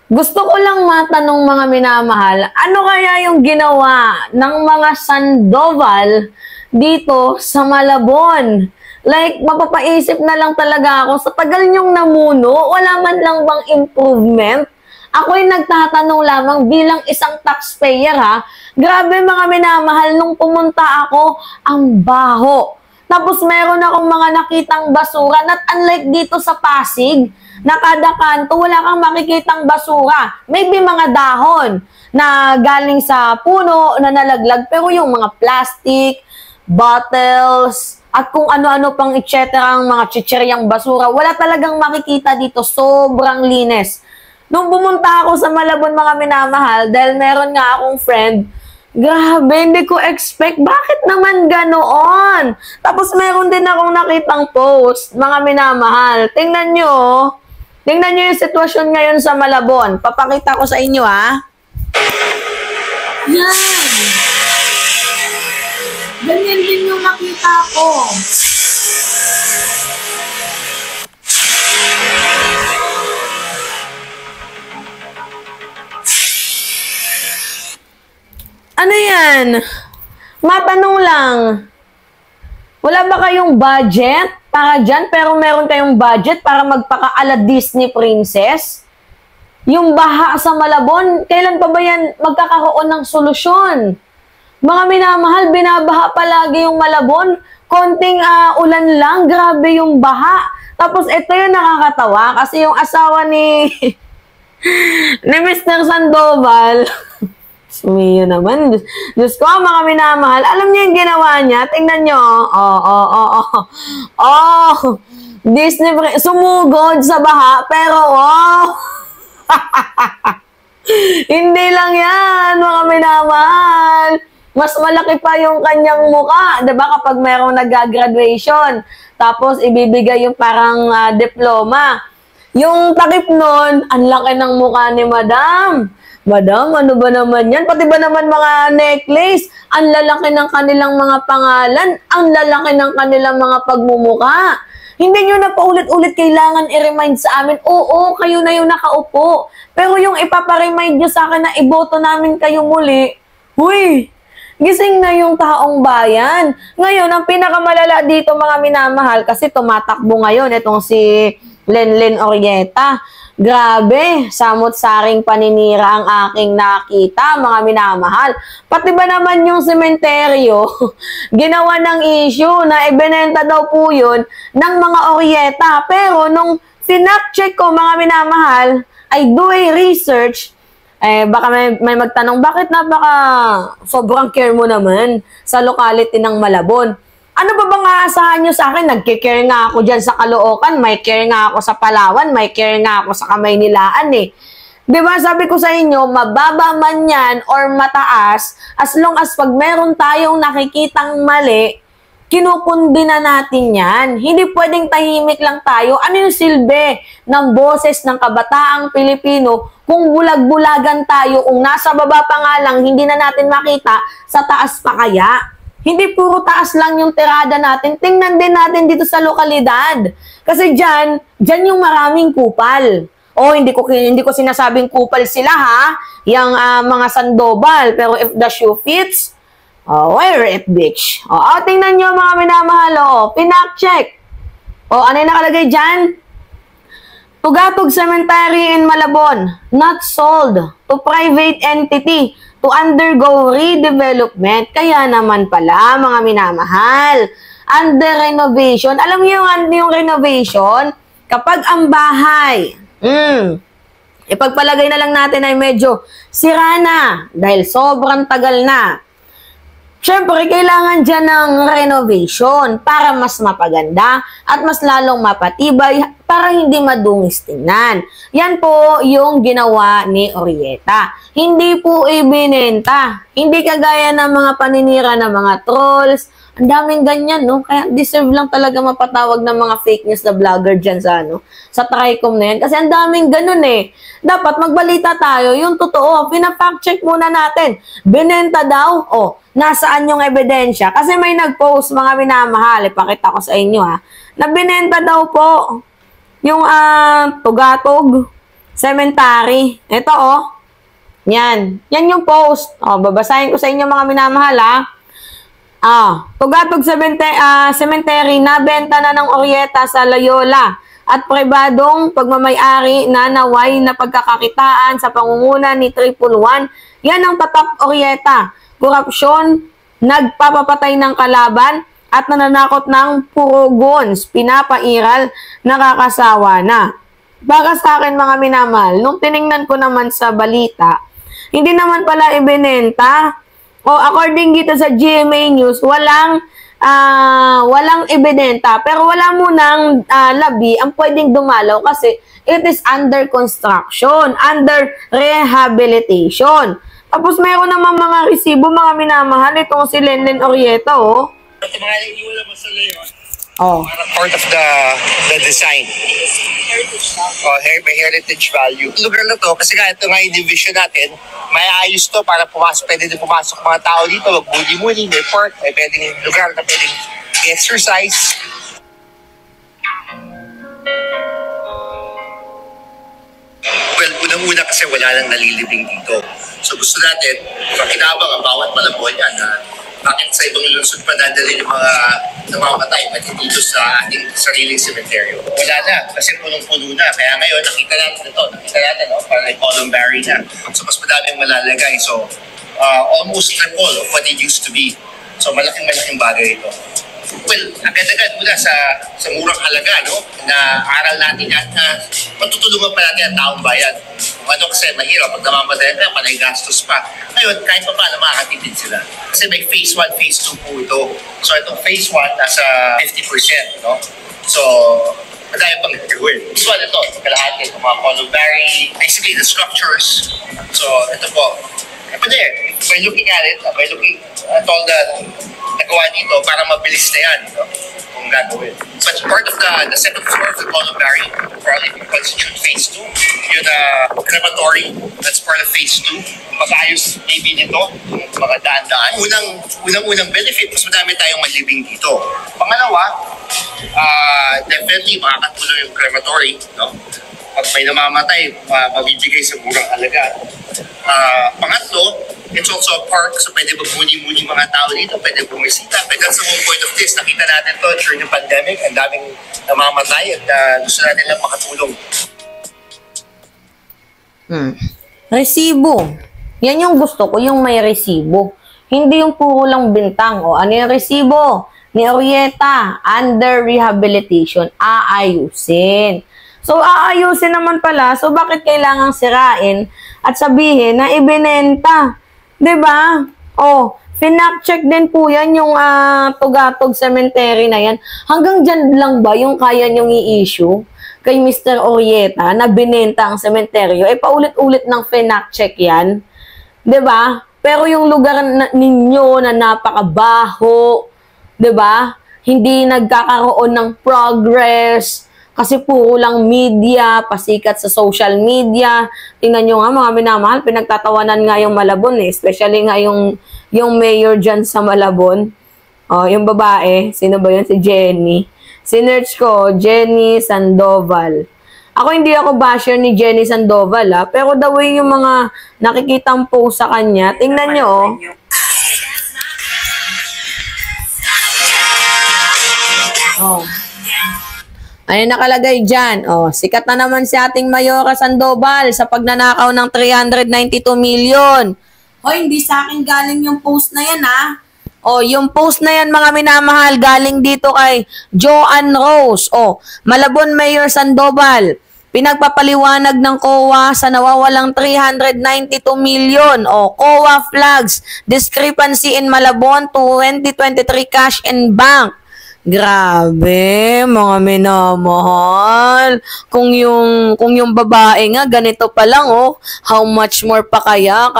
Gusto ko lang matanong mga minamahal, ano kaya yung ginawa ng mga Sandoval dito sa Malabon? Like, mapapaisip na lang talaga ako, sa tagal niyong namuno, wala man lang bang improvement? Ako'y nagtatanong lamang bilang isang taxpayer ha. Grabe mga minamahal, nung pumunta ako, ang baho. Tapos meron akong mga nakitang basura, not unlike dito sa Pasig, na kada kanto, wala kang makikitang basura. Maybe mga dahon na galing sa puno na nalaglag, pero yung mga plastic, bottles, at kung ano-ano pang etc. ang mga chicheryang basura, wala talagang makikita dito. Sobrang linis. Nung pumunta ako sa Malabon mga minamahal, dahil meron nga akong friend, grabe, hindi ko expect. Bakit naman ganoon? Tapos meron din akong nakitang post, mga minamahal. Tingnan nyo, tingnan nyo yung sitwasyon ngayon sa Malabon. Papakita ko sa inyo, ha? Yan. Ganyan din yung nakita ko. Ano yan? Matanong lang. Wala ba kayong budget para dyan, pero meron kayong budget para magpaka-ala Disney princess? Yung baha sa Malabon, kailan pa ba yan magkakaroon ng solusyon? Mga minamahal, binabaha palagi yung Malabon. Konting ulan lang, grabe yung baha. Tapos ito yung nakakatawa kasi yung asawa ni ni Mr. Sandoval, sumiyo naman. Diyos ko, mga minamahal. Alam niyo yung ginawa niya? Tingnan niyo. Disney, sumugod sa baha, pero hindi lang yan, mga minamahal. Mas malaki pa yung kanyang muka. Diba kapag mayroong nag-graduation, tapos ibibigay yung parang diploma. Yung takip nun, ang laki ng mukha ni Madam. Madam, ano ba naman yan? Pati ba naman mga necklace? Ang lalaki ng kanilang mga pangalan, ang lalaki ng kanilang mga pagmumuka. Hindi nyo na paulit-ulit kailangan i-remind sa amin, oo, kayo na yung nakaupo. Pero yung ipaparemind nyo sa akin na iboto namin kayo muli, huy, gising na yung taong bayan. Ngayon, ang pinakamalala dito mga minamahal, kasi tumatakbo ngayon itong si Lenlen Orieta. Grabe, samot-saring paninira ang aking nakita, mga minamahal. Pati ba naman yung sementeryo, ginawa ng issue na ibinenta daw po yun ng mga Orieta. Pero nung sinak-check ko, mga minamahal, ay do a research, baka may magtanong, bakit napaka sobrang care mo naman sa locality ng Malabon? Ano ba bang aasahan nyo sa akin? Nagkikare nga ako dyan sa Caloocan, may care nga ako sa Palawan, may care nga ako sa Kamaynilaan eh. Diba sabi ko sa inyo, mababa man yan or mataas, as long as pag meron tayong nakikitang mali, kinukundi na natin yan. Hindi pwedeng tahimik lang tayo. Ano yung silbi ng boses ng kabataang Pilipino kung bulag-bulagan tayo, kung nasa baba pa nga lang, hindi na natin makita, sa taas pa kaya? Hindi puro taas lang yung tirada natin. Tingnan din natin dito sa lokalidad. Kasi dyan yung maraming kupal. Hindi ko sinasabing kupal sila ha. Yung mga Sandoval. Pero if the shoe fits, wear it, bitch. Tingnan nyo mga minamahal. Pinak-check. Ano yung nakalagay dyan? Tugatog Cemetery in Malabon, not sold to private entity to undergo redevelopment. Kaya naman pala, mga minamahal, under renovation. Alam niyo yung renovation? Kapag ang bahay, ipagpalagay na lang natin ay medyo sira na dahil sobrang tagal na. Siyempre, kailangan dyan ng renovation para mas mapaganda at mas lalong mapatibay para hindi madungis tingnan. Yan po yung ginawa ni Orieta. Hindi po ibinenta. Hindi kagaya ng mga paninira ng mga trolls. Ang daming ganyan, no? Kaya deserve lang talaga mapatawag ng mga fake news na vlogger dyan sa Tricom na yan. Kasi ang daming ganun eh. Dapat magbalita tayo, yung totoo, pina-fact check muna natin. Binenta daw, nasaan yung ebidensya? Kasi may nag-post, mga minamahal, ipakita ko sa inyo ha, na binenta daw po yung tugatog Cemetery. Ito, oh. Yan. Yan yung post. Oh, babasahin ko sa inyo mga minamahal, ha. Tugatog Cemetery, nabenta na ng Orieta sa Loyola at pribadong pagmamayari na naway na pagkakakitaan sa pangunguna ni 111. Yan ang tatak Orieta. Korupsyon, nagpapapatay ng kalaban at nananakot ng purugons, pinapairal, nakakasawa na. Para sa akin mga minamahal, nung tiningnan ko naman sa balita, hindi naman pala ibinenta. O according dito sa GMA News, walang ebidenta, pero wala munang labi ang pwedeng dumalaw kasi it is under construction, under rehabilitation. Tapos mayroon naman mga resibo, mga minamahal, itong si Lenlen Orieta, oh. Ito mga iniwala mo sa layon. Oh. Part of the design. May heritage value. Lugar na to, kasi nga ito nga yung division natin, may ayos to para pumasok, pwede din pumasok mga tao dito, magbuli-muli, may park, may pwedeng lugar na pwedeng exercise. Well, unang-una kasi wala nang nalilibing dito. So gusto natin, pakinabang ang bawat malabon yan na bakit sa ibang lungsod pa dadalhin yung mga namamatay pati dito sa ating sariling sementeryo. Wala na, kasi punong-puno na. Kaya ngayon, nakita natin ito. Nakita natin, no? Parang columbary na. So, mas madaming malalagay. So, almost triple of what it used to be. So, malaking-malaking bagay ito. Well, agad-agad muna sa murang halaga, no? Na aral natin at matutulungan pa natin ang taong bayan. Kung ano kasi mahirap, pag namamatay na, panay gastos pa. Ngayon, kahit pa paano makakatipid sila. Kasi may phase 1, phase 2 po ito. So itong phase 1, nasa 50%, no? So, madami pang gagawin. Phase 1, ito, kalahati, itong mga columbary, basically the structures. So, ito po. But there, by looking at it, by looking at all the nagawa dito, para mabilis na yan, no? Kung gagawin. So it's part of the second floor of the columbary, probably constitute phase 2. Yung crematory, that's part of phase 2. Mag-ayos maybe nito, mga daan-daan. Unang benefit, mas madami tayong malibing dito. Pangalawa, definitely makakatulong yung crematory, no? Pag may namamatay, mabibigay sa murang halaga. Pangatlo, it's also a park, so pwede magmuni-muni mga tao dito, pwede bumisita. But that's the whole point of this. Nakita natin to during the pandemic, ang daming namamatay at gusto natin lang makatulong. Resibo. Yan yung gusto ko, yung may resibo. Hindi yung puro lang bintang. O, ano yung resibo? Ni Orieta, under rehabilitation, aayusin. So, aayusin naman pala. So, bakit kailangang sirain at sabihin na ibinenta? 'Di ba? Oh, finact-check din po yan yung Tugatog Cemetery na yan. Hanggang dyan lang ba yung kaya nyong i-issue kay Mr. Orieta na binenta ang sementeryo? Paulit-ulit ng finact-check yan. 'Di ba? Pero yung lugar ninyo na napakabaho, 'di ba? Hindi nagkakaroon ng progress. Kasi puro lang media, pasikat sa social media. Tingnan nyo nga mga minamahal, pinagtatawanan nga yung Malabon eh. Especially nga yung mayor dyan sa Malabon. Oh, yung babae, sino ba yun? Si Jenny. Sinearch ko, Jenny Sandoval. Ako hindi ako basher ni Jenny Sandoval pero the way yung mga nakikitang post sa kanya, tingnan nyo oh. Ano nakalagay dyan? Oh, sikat na naman si ating Mayora Sandoval sa pagnanakaw ng 392 million. Hoy, hindi sa akin galing yung post na yan, Oh, yung post na yan, mga minamahal, galing dito kay Joanne Rose. Oh, Malabon Mayor Sandoval. Pinagpapaliwanag ng COA sa nawawalang 392 million. Oh, COA flags discrepancy in Malabon 2023 cash and bank. Grabe, mga minamahal. Kung yung babae nga ganito pa lang, how much more pa kaya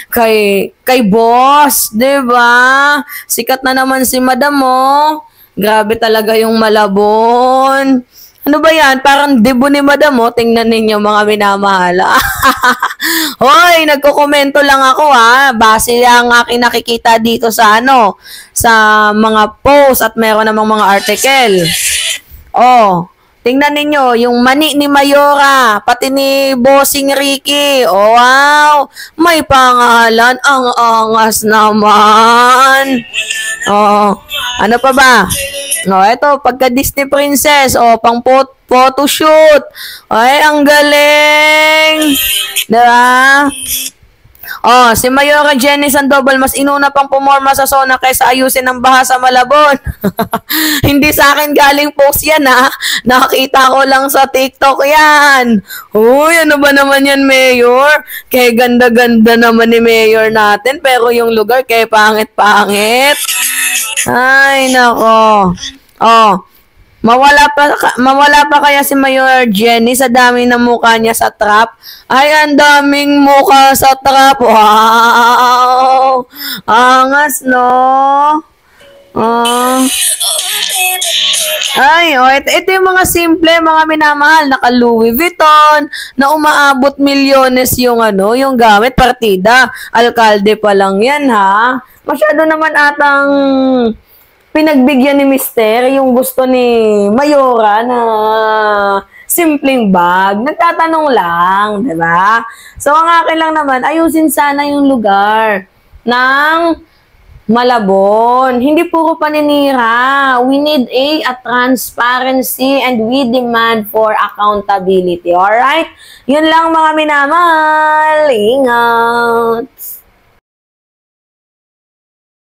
kay boss, 'di ba? Sikat na naman si Madam, Grabe talaga yung Malabon. Ano ba yan? Parang debo ni Madam, Tingnan ninyo, mga minamahal. Hoy, nagko-komento lang ako, Base ang aking nakikita dito sa sa mga post at meron namang mga article. Oh, tingnan ninyo, yung mani ni Mayora, pati ni Bossing Ricky. Oh, wow! May pangalan. Ang angas naman. Oh, ano pa ba? Oh, eto, pagka Disney Princess. Oh, pang photoshoot. Ay, ang galing. Diba? Oh, si Mayora Jenny Sandoval mas inuna pang pumorma sa Sona kaysa ayusin ang baha sa Malabon. Hindi sa akin galing post yan, ha. Nakita ko lang sa TikTok yan. Uy, ano ba naman yan, Mayor? Kaya ganda-ganda naman ni Mayor natin, pero yung lugar kaya pangit-pangit. Ay, nako. Oh, mawala pa kaya si Mayor Jenny sa dami ng mukha niya sa trap? Ay, ang daming mukha sa trap. Wow! Angas, no? Oh. Ay, oh, ito yung mga simple, mga minamahal. Naka Louis Vuitton, na umaabot milyones yung yung gamit, partida. Alkalde pa lang yan, ha? Masyado naman atang pinagbigyan ni Mister yung gusto ni Mayora na simpleng bag. Nagtatanong lang, di ba? So, ang akin lang naman, ayusin sana yung lugar ng Malabon. Hindi puro paninira. We need a transparency and we demand for accountability. Alright? Yun lang mga minamahal. Ingat!